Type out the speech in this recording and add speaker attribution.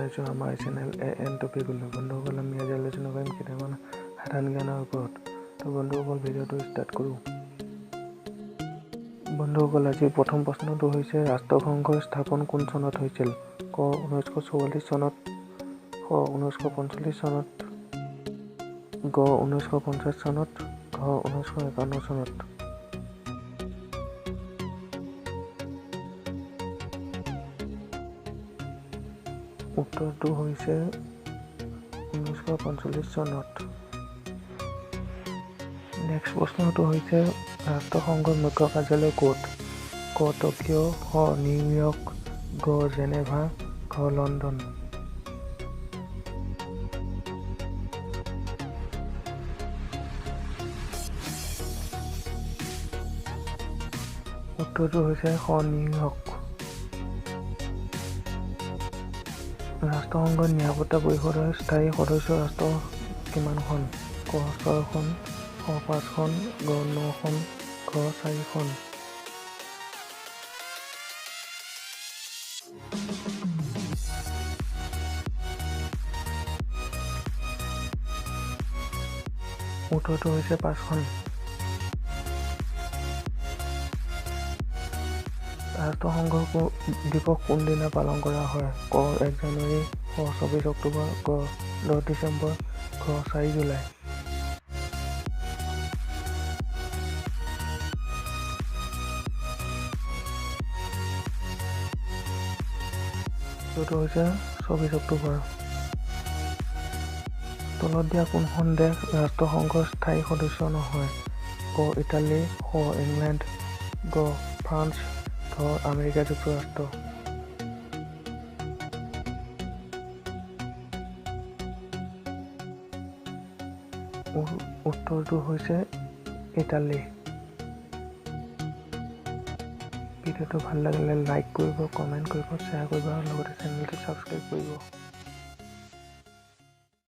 Speaker 1: জনাইছোঁ আমাৰ channel N টপিকলৈ। বন্ধুসকল, আমি আজি আলোচনা কৰিম কেইটামান সাধাৰণ জ্ঞানৰ ওপৰত। তো বন্ধুসকল, ভিডিঅ'টো ষ্টাৰ্ট কৰোঁ। বন্ধুসকল, আজি প্ৰথম প্ৰশ্নটো হৈছে ৰাষ্ট্ৰসংঘৰ স্থাপন কোন চনত হৈছিল? ক 1944 চনত, খ 1945 চনত, গ 1950 চনত, ঘ 1951 চনত। উত্তৰটো হৈছে 1945 চনত। নেক্সট প্ৰশ্নটো হৈছে ৰাষ্ট্ৰসংঘৰ মুখ্য কাৰ্যালয় ক'ত? ক টকিঅ', খ নিউয়ৰ্ক, গ জেনেভা, ঘ লণ্ডন। উত্তৰটো হৈছে খ নিউয়ৰ্ক। ৰাষ্ট্ৰসংঘৰ নিৰাপত্তা পৰিষদৰ স্থায়ী সদস্য ৰাষ্ট্ৰ কিমানখন? ক 6খন, খ 5খন, গ 9খন, ঘ 4খন। উত্তৰটো হৈছে 5খন। ৰাষ্ট্ৰসংঘ দিৱস কোনদিনা পালন কৰা হয়? ক 1 জানুৱাৰী, খ 24 অক্টোবৰ, গ 10 ডিচেম্বৰ, ঘ 4 জুলাই। উত্তৰটো হৈছে 24 অক্টোবৰ। তলত দিয়া কোনখন দেশ ৰাষ্ট্ৰসংঘৰ স্থায়ী সদস্য নহয়? ক ইটালী, খ ইংলেণ্ড, গ ফ্ৰান্স, ঘ আমেৰিকা যুক্তৰাষ্ট্ৰ। উত্তৰটো হৈছে ইটালী। ভিডিঅ'টো ভাল লাগিলে লাইক কৰিব, কমেণ্ট কৰিব, শ্বেয়াৰ কৰিব আৰু লগতে চেনেলটো ছাবস্ক্ৰাইব কৰিব।